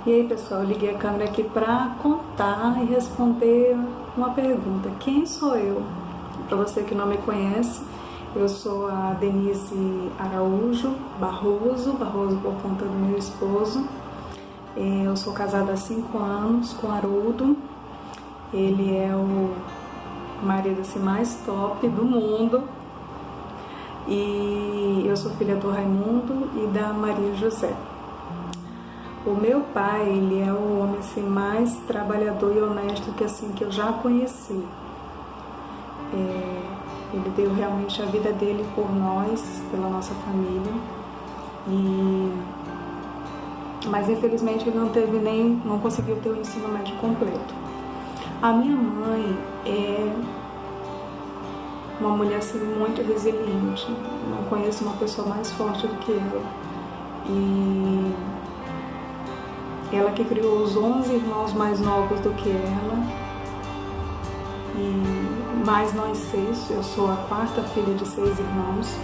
E aí, pessoal, eu liguei a câmera aqui para contar e responder uma pergunta. Quem sou eu? Para você que não me conhece, eu sou a Denise Araújo Barroso por conta do meu esposo. Eu sou casada há 5 anos com Haroldo. Ele é o marido assim, mais top do mundo. E eu sou filha do Raimundo e da Maria José. O meu pai, ele é o homem assim, mais trabalhador e honesto que eu já conheci. Ele deu realmente a vida dele por nós, pela nossa família. Mas infelizmente ele não conseguiu ter o ensino médio completo. A minha mãe é uma mulher assim, muito resiliente. Não conheço uma pessoa mais forte do que ela. E ela que criou os 11 irmãos mais novos do que ela. E mais nós 6, eu sou a 4ª filha de 6 irmãos,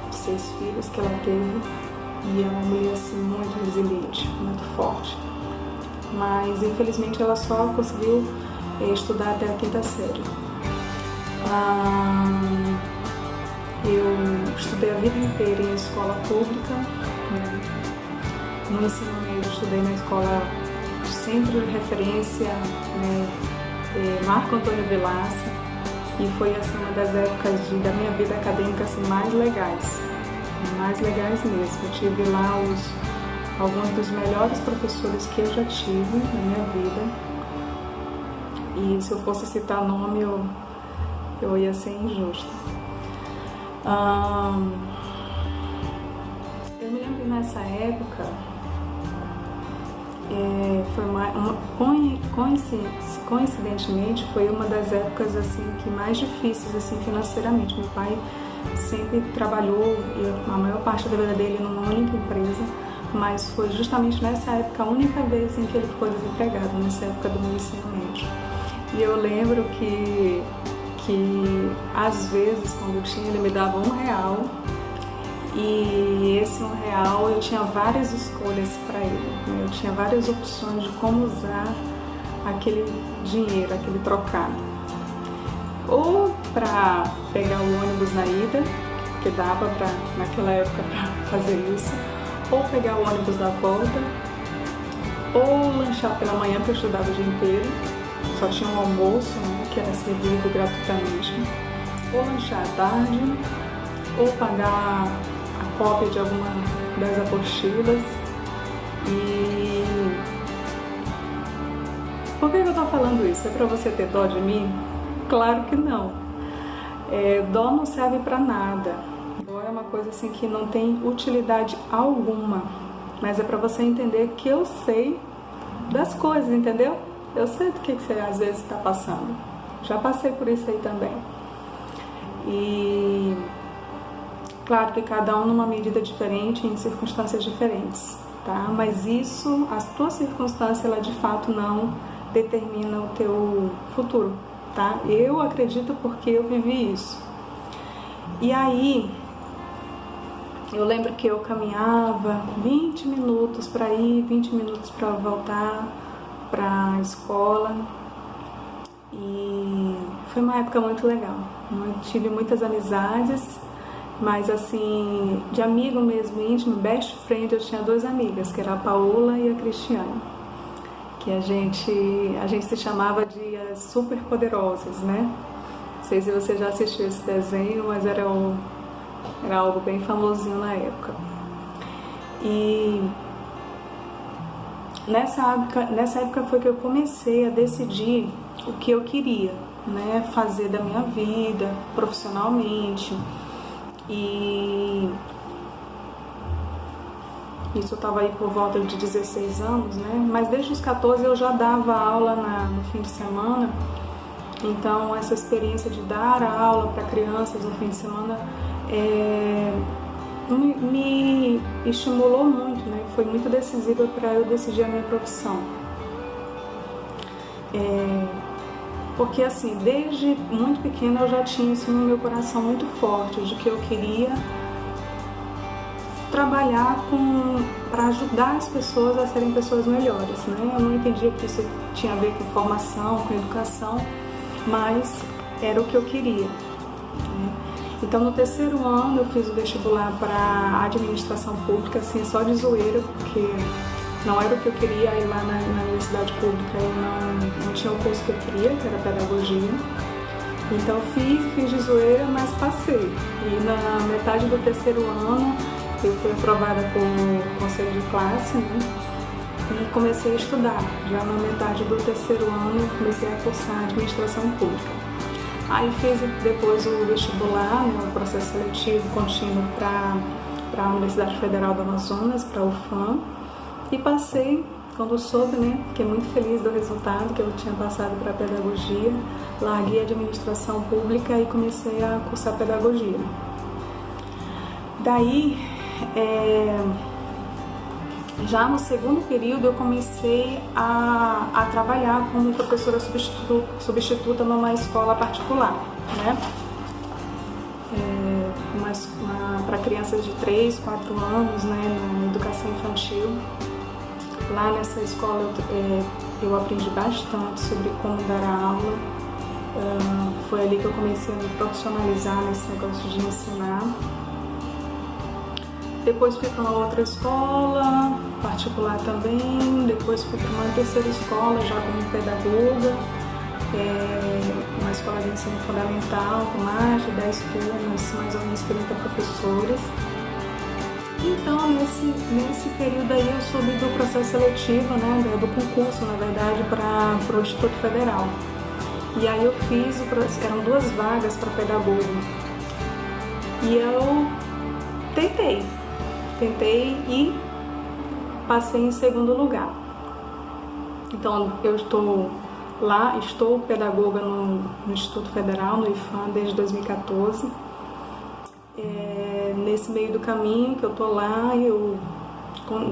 de 6 filhos que ela teve. E é uma mulher assim, muito resiliente, muito forte. Mas infelizmente ela só conseguiu estudar até a 5ª série. Eu estudei a vida inteira em escola pública. No ensino médio estudei na escola Centro de Referência, Marco Antônio Vilaça, e foi assim, uma das épocas da minha vida acadêmica assim, mais legais mesmo. Eu tive lá alguns dos melhores professores que eu já tive na minha vida, e se eu fosse citar nome eu ia ser injusta. Eu me lembro que nessa época coincidentemente foi uma das épocas assim que mais difíceis assim financeiramente. Meu pai sempre trabalhou e a maior parte da vida dele numa única empresa, mas foi justamente nessa época a única vez em que ele ficou desempregado, nessa época do meu ensino médio. E eu lembro que às vezes quando eu tinha, ele me dava R$1, e esse R$1 eu tinha várias escolhas para ele, né? Eu tinha várias opções de como usar aquele dinheiro, aquele trocado. Ou para pegar o ônibus na ida, que dava naquela época para fazer isso, ou pegar o ônibus da volta, ou lanchar pela manhã, porque eu estudava o dia inteiro, só tinha um almoço, né, que era servido gratuitamente, ou lanchar à tarde, ou pagar a cópia de alguma das apostilas. E por que eu tô falando isso? É para você ter dó de mim? Claro que não. Dó não serve para nada. Dó é uma coisa assim que não tem utilidade alguma, mas é para você entender que eu sei das coisas, entendeu? Eu sei do que você às vezes está passando. Já passei por isso aí também. E claro que cada um numa medida diferente, em circunstâncias diferentes, tá? Mas isso, a tua circunstância, ela de fato não determina o teu futuro, tá? Eu acredito porque eu vivi isso. E aí, eu lembro que eu caminhava 20 minutos para ir, 20 minutos para voltar para a escola, e foi uma época muito legal. Eu tive muitas amizades, mas assim, de amigo mesmo íntimo, best friend, eu tinha 2 amigas, que era a Paola e a Cristiane, que a gente se chamava de as super poderosas, né? Não sei se você já assistiu esse desenho, mas era algo bem famosinho na época. E nessa época foi que eu comecei a decidir o que eu queria, né, fazer da minha vida profissionalmente. E isso eu estava aí por volta de 16 anos, né? Mas desde os 14 eu já dava aula no fim de semana. Então essa experiência de dar aula para crianças no fim de semana me estimulou muito, né? Foi muito decisiva para eu decidir a minha profissão. Porque assim, desde muito pequena eu já tinha isso no meu coração muito forte, de que eu queria trabalhar para ajudar as pessoas a serem pessoas melhores, né? Eu não entendia que isso tinha a ver com formação, com educação, mas era o que eu queria, né? Então, no terceiro ano, eu fiz o vestibular para administração pública, assim, só de zoeira, porque não era o que eu queria. Ir lá na universidade pública eu não tinha o curso que eu queria, que era pedagogia. Então, eu fiz de zoeira, mas passei. E na metade do terceiro ano, eu fui aprovada com o conselho de classe, né? E comecei a estudar. Já na metade do terceiro ano, comecei a cursar administração pública. Aí fiz depois o vestibular, né, o processo seletivo contínuo para a Universidade Federal do Amazonas, para a UFAM, e passei. Quando soube, né, fiquei muito feliz do resultado, que eu tinha passado para pedagogia, larguei a administração pública e comecei a cursar pedagogia. Daí, já no segundo período, eu comecei a trabalhar como professora substituta numa escola particular, né? Para crianças de 3, 4 anos, né, na educação infantil. Lá nessa escola eu aprendi bastante sobre como dar aula. Foi ali que eu comecei a me profissionalizar nesse negócio de ensinar. Depois fui para uma outra escola particular também, depois fui para uma terceira escola já como pedagoga, uma escola de ensino fundamental com mais de 10 turmas, mais ou menos 30 professores. Então, nesse período aí eu soube do processo seletivo, né, do concurso, na verdade, para o Instituto Federal. E aí eu fiz, eram 2 vagas para pedagogo. E eu tentei e passei em segundo lugar. Então, eu estou pedagoga no Instituto Federal, no IFAM, desde 2014. Nesse meio do caminho que eu estou lá, eu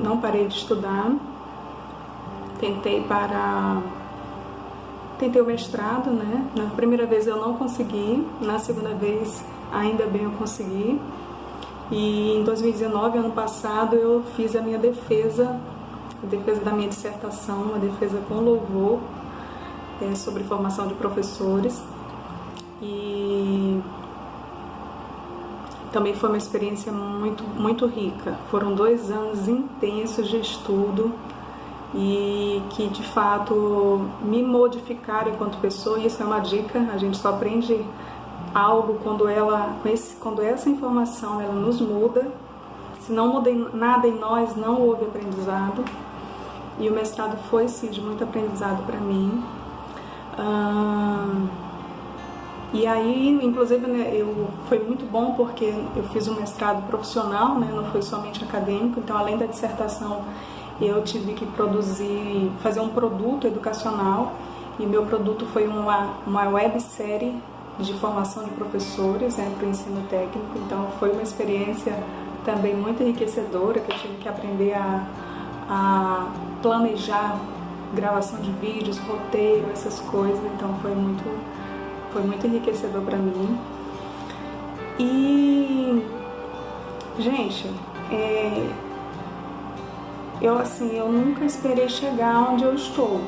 não parei de estudar. Tentei o mestrado, né? Na primeira vez eu não consegui, na segunda vez ainda bem eu consegui. E em 2019, ano passado, eu fiz a minha defesa, a defesa da minha dissertação, uma defesa com louvor, sobre formação de professores. E também foi uma experiência muito, muito rica. Foram 2 anos intensos de estudo e que, de fato, me modificaram enquanto pessoa. E isso é uma dica, a gente só aprende algo quando essa informação ela nos muda. Se não muda nada em nós, não houve aprendizado. E o mestrado foi, sim, de muito aprendizado para mim. E aí, inclusive, né, foi muito bom porque eu fiz um mestrado profissional, né, não foi somente acadêmico. Então, além da dissertação, eu tive que fazer um produto educacional. E meu produto foi uma websérie de formação de professores, né, para o ensino técnico. Então foi uma experiência também muito enriquecedora, que eu tive que aprender a planejar gravação de vídeos, roteiro, essas coisas. Então foi muito enriquecedor para mim. E, gente, eu nunca esperei chegar onde eu estou,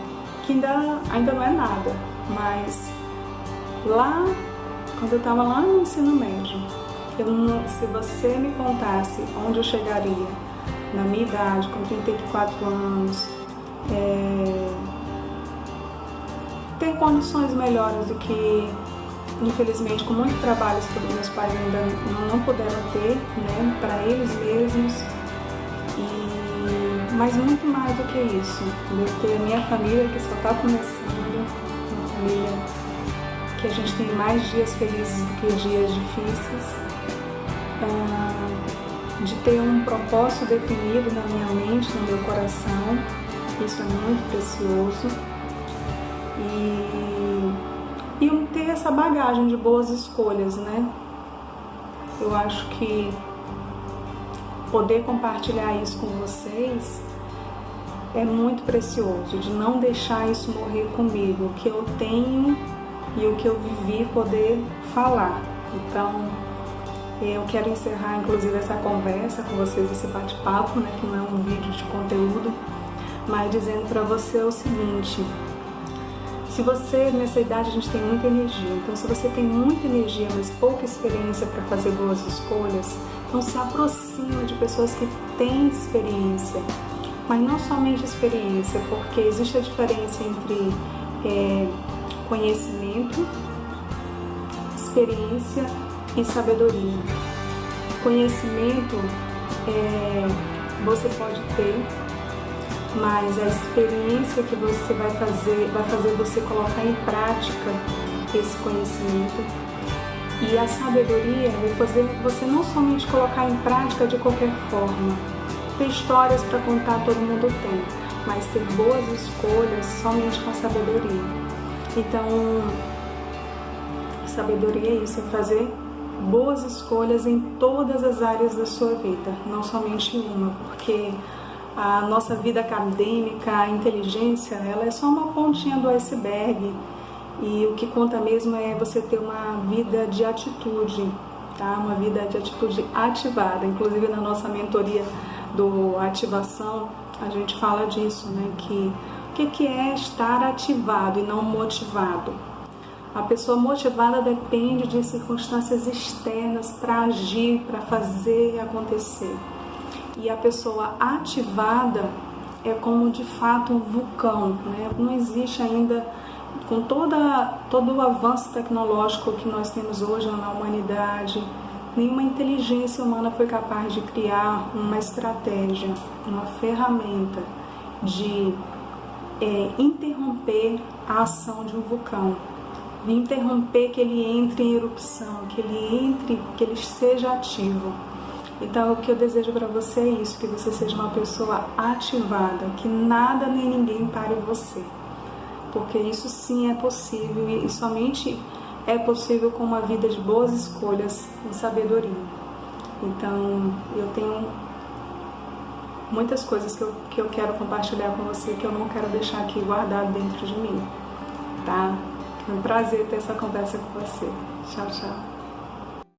que ainda não é nada, mas lá, quando eu estava lá no ensino médio, se você me contasse onde eu chegaria na minha idade, com 34 anos, ter condições melhores do que, infelizmente, com muito trabalho que meus pais ainda não puderam ter, né, para eles mesmos, mas muito mais do que isso, de ter a minha família que só está começando, uma família que a gente tem mais dias felizes do que dias difíceis, de ter um propósito definido na minha mente, no meu coração. Isso é muito precioso. E ter essa bagagem de boas escolhas, né? Eu acho que poder compartilhar isso com vocês é muito precioso, de não deixar isso morrer comigo, o que eu tenho e o que eu vivi poder falar. Então, Eu quero encerrar, inclusive, essa conversa com vocês, esse bate-papo, né, que não é um vídeo de conteúdo, mas dizendo para você o seguinte: se você, nessa idade, a gente tem muita energia, então se você tem muita energia, mas pouca experiência para fazer boas escolhas, então se aproxima de pessoas que têm experiência, mas não somente experiência, porque existe a diferença entre conhecimento, experiência e sabedoria. Conhecimento você pode ter, mas a experiência que você vai fazer você colocar em prática esse conhecimento. E a sabedoria vai fazer você não somente colocar em prática de qualquer forma, ter histórias para contar todo mundo tem, mas ter boas escolhas somente com a sabedoria. Então, sabedoria é isso, é fazer boas escolhas em todas as áreas da sua vida, não somente em uma, porque a nossa vida acadêmica, a inteligência, ela é só uma pontinha do iceberg, e o que conta mesmo é você ter uma vida de atitude, tá? Uma vida de atitude ativada. Inclusive na nossa mentoria do Ativação, a gente fala disso, né? Que o que é estar ativado e não motivado? A pessoa motivada depende de circunstâncias externas para agir, para fazer acontecer. E a pessoa ativada é como de fato um vulcão, né? Não existe ainda, com todo o avanço tecnológico que nós temos hoje na humanidade, nenhuma inteligência humana foi capaz de criar uma estratégia, uma ferramenta de interromper a ação de um vulcão, de interromper que ele entre em erupção, que ele seja ativo. Então, o que eu desejo para você é isso, que você seja uma pessoa ativada, que nada nem ninguém pare você, porque isso sim é possível, e somente é possível com uma vida de boas escolhas e sabedoria. Então, eu tenho muitas coisas que eu quero compartilhar com você, que eu não quero deixar aqui guardado dentro de mim, tá? Foi um prazer ter essa conversa com você. Tchau, tchau.